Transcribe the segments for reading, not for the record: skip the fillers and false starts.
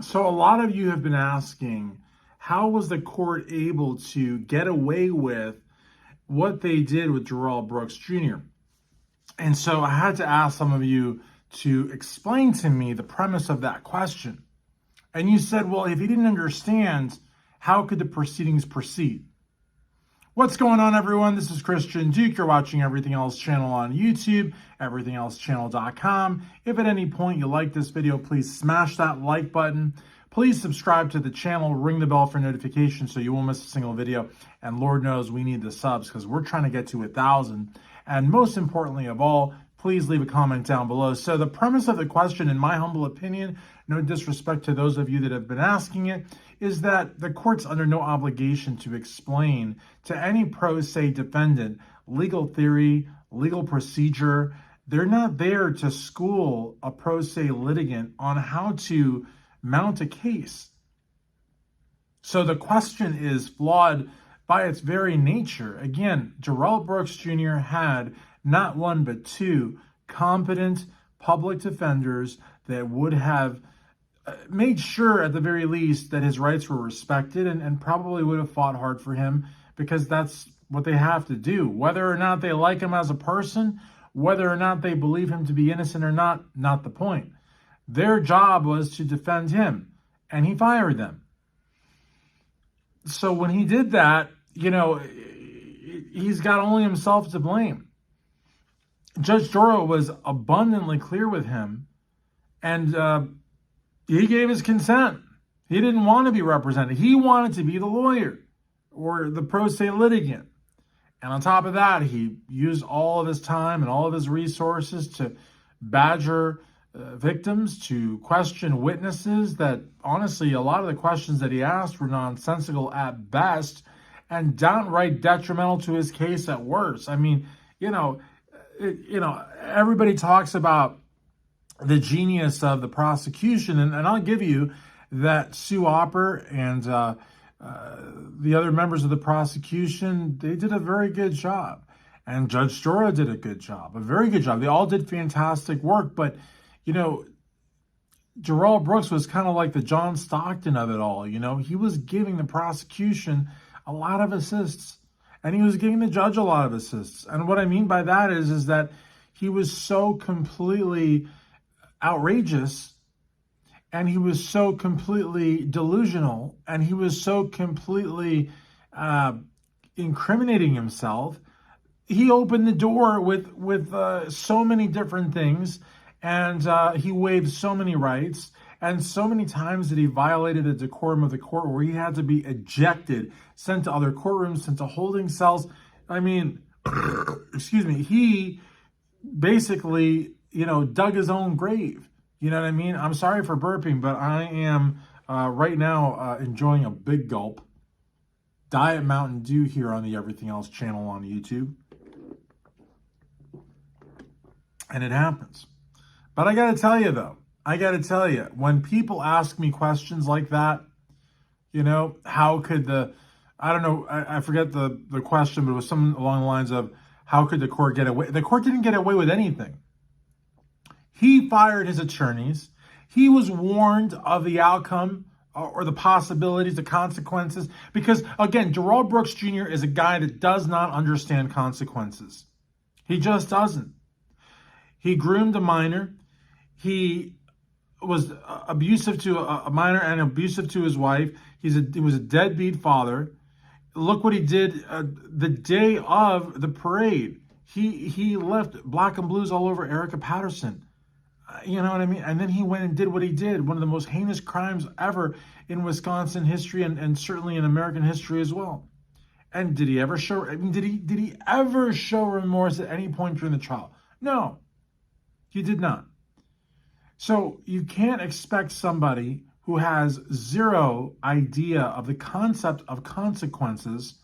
So a lot of you have been asking, how was the court able to get away with what they did with Darrell Brooks Jr.? And so I had to ask some of you to explain to me the premise of that question. And you said, well, if he didn't understand, how could the proceedings proceed? What's going on, everyone? This is Christian Duke. You're watching Everything Else Channel on YouTube, everythingelsechannel.com. If at any point you like this video, please smash that like button. Please subscribe to the channel, ring the bell for notifications so you won't miss a single video. And Lord knows we need the subs because we're trying to get to 1,000. And most importantly of all, please leave a comment down below. So the premise of the question, in my humble opinion, no disrespect to those of you that have been asking it, is that the court's under no obligation to explain to any pro se defendant legal theory, legal procedure. They're not there to school a pro se litigant on how to mount a case. So the question is flawed by its very nature. Again, Darrell Brooks Jr. had not one but two competent public defenders that would have made sure at the very least that his rights were respected and probably would have fought hard for him, because that's what they have to do. Whether or not they like him as a person, whether or not they believe him to be innocent or not the point. Their job was to defend him, and he fired them. So when he did that, he's got only himself to blame. Judge Darrell was abundantly clear with him, and he gave his consent. He didn't want to be represented. He wanted to be the lawyer or the pro se litigant. And on top of that, he used all of his time and all of his resources to badger victims, to question witnesses that, honestly, a lot of the questions that he asked were nonsensical at best and downright detrimental to his case at worst. I mean, everybody talks about the genius of the prosecution, and I'll give you that Sue Opper and the other members of the prosecution, they did a very good job. And Judge Darrell did a good job, a very good job. They all did fantastic work, but Darrell Brooks was kind of like the John Stockton of it all. He was giving the prosecution a lot of assists, and he was giving the judge a lot of assists. And what I mean by that is that he was so completely outrageous, and he was so completely delusional, and he was so completely incriminating himself. He opened the door with so many different things, and he waived so many rights, and so many times that he violated the decorum of the court, where he had to be ejected, sent to other courtrooms, sent to holding cells. I mean, excuse me, he basically dug his own grave. You know what I mean? I'm sorry for burping, but I am right now enjoying a big gulp. Diet Mountain Dew here on the Everything Else channel on YouTube. And it happens. But I got to tell you, though, when people ask me questions like that, how could I don't know, I forget the question, but it was something along the lines of, how could the court get away? The court didn't get away with anything. He fired his attorneys. He was warned of the outcome or the possibilities, the consequences. Because, again, Darrell Brooks Jr. is a guy that does not understand consequences. He just doesn't. He groomed a minor. He was abusive to a minor and abusive to his wife. He was a deadbeat father. Look what he did the day of the parade. He left black and blues all over Erica Patterson. You know what I mean? And then he went and did what he did, one of the most heinous crimes ever in Wisconsin history, and certainly in American history as well. And did he ever show, did he ever show remorse at any point during the trial? No, he did not. So you can't expect somebody who has zero idea of the concept of consequences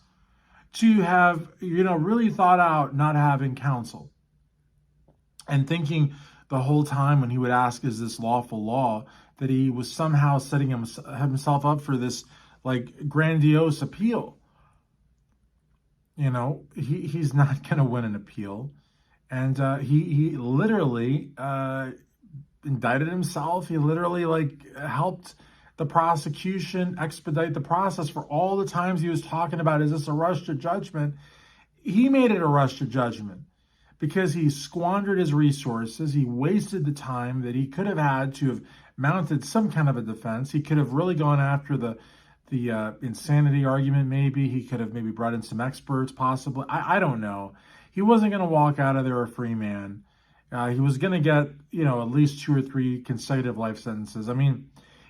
to have, really thought out not having counsel and thinking the whole time when he would ask, is this lawful law, that he was somehow setting himself up for this grandiose appeal. He's not going to win an appeal. And he literally indicted himself. He literally helped the prosecution expedite the process for all the times he was talking about, is this a rush to judgment? He made it a rush to judgment because he squandered his resources. He wasted the time that he could have had to have mounted some kind of a defense. He could have really gone after the insanity argument. Maybe he could have maybe brought in some experts, possibly. I don't know. He wasn't going to walk out of there a free man. He was going to get, at least 2 or 3 consecutive life sentences. I mean,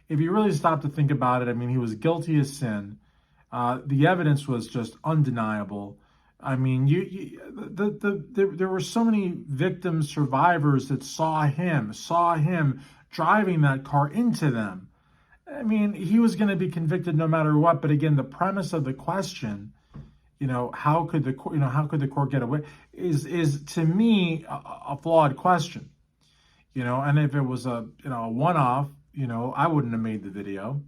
if you really stop to think about it, I mean, he was guilty as sin. The evidence was just undeniable. I mean, there were so many victims, survivors that saw him driving that car into them. I mean, he was going to be convicted no matter what. But again, the premise of the question, how could the court get away, is to me a flawed question. And if it was a one-off, I wouldn't have made the video.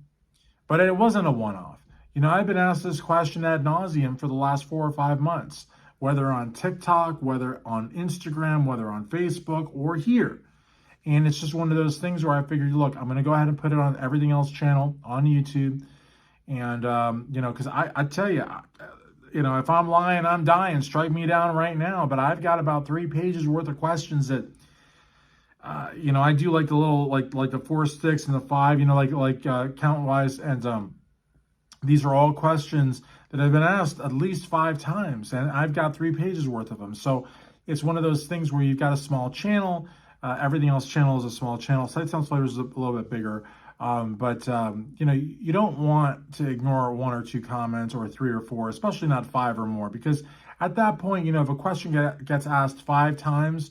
But it wasn't a one-off. I've been asked this question ad nauseum for the last 4 or 5 months, whether on TikTok, whether on Instagram, whether on Facebook, or here. And it's just one of those things where I figured, look, I'm going to go ahead and put it on Everything Else channel on YouTube. And, because I tell you, if I'm lying, I'm dying. Strike me down right now. But I've got about 3 pages worth of questions that, I do like the little, like the 4 sticks and the 5, count wise. And these are all questions that have been asked at least 5 times. And I've got 3 pages worth of them. So it's one of those things where you've got a small channel. Everything Else channel is a small channel. Sight Sounds Flavors is a little bit bigger. But you don't want to ignore 1 or 2 comments or 3 or 4, especially not 5 or more, because at that point, if a question gets asked 5 times,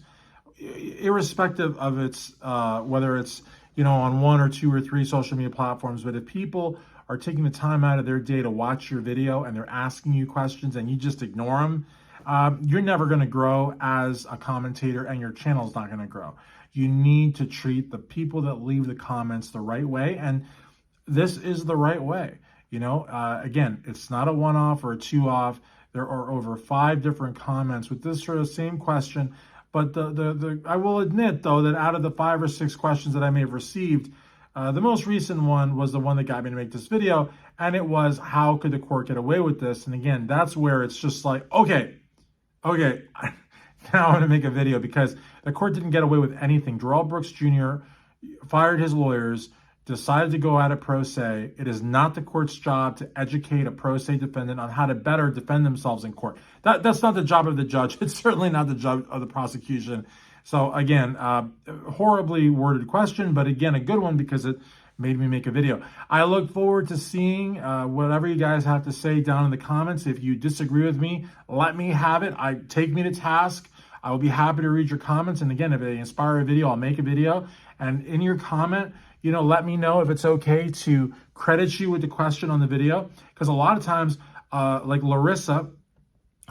irrespective of its, whether it's, on 1 or 2 or 3 social media platforms, but if people are taking the time out of their day to watch your video and they're asking you questions and you just ignore them, you're never going to grow as a commentator and your channel's not going to grow. You need to treat the people that leave the comments the right way. And this is the right way. Again, it's not a 1-off or a 2-off. There are over 5 different comments with this sort of same question. But I will admit, though, that out of the 5 or 6 questions that I may have received, the most recent one was the one that got me to make this video. And it was, how could the court get away with this? And again, that's where it's just like, okay, now I'm going to make a video, because the court didn't get away with anything. Darrell Brooks Jr. fired his lawyers, decided to go at it pro se. It is not the court's job to educate a pro se defendant on how to better defend themselves in court. That's not the job of the judge. It's certainly not the job of the prosecution. So again, horribly worded question, but again, a good one because it made me make a video. I look forward to seeing whatever you guys have to say down in the comments. If you disagree with me, let me have it. Take me to task. I will be happy to read your comments. And again, if they inspire a video, I'll make a video. And in your comment, let me know if it's okay to credit you with the question on the video. Because a lot of times, like Larissa,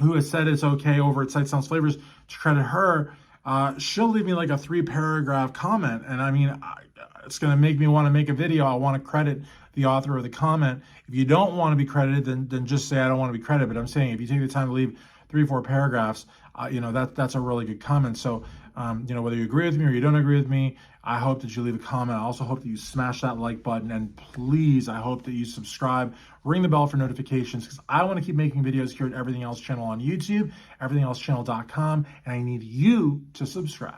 who has said it's okay over at Sight Sounds Flavors to credit her, she'll leave me like a 3-paragraph comment. And I mean, it's going to make me want to make a video. I want to credit the author of the comment. If you don't want to be credited, then just say I don't want to be credited. But I'm saying if you take the time to leave 3 or 4 paragraphs, that's a really good comment. So, whether you agree with me or you don't agree with me, I hope that you leave a comment. I also hope that you smash that like button. And please, I hope that you subscribe, ring the bell for notifications, because I want to keep making videos here at Everything Else channel on YouTube, everythingelschannel.com, and I need you to subscribe.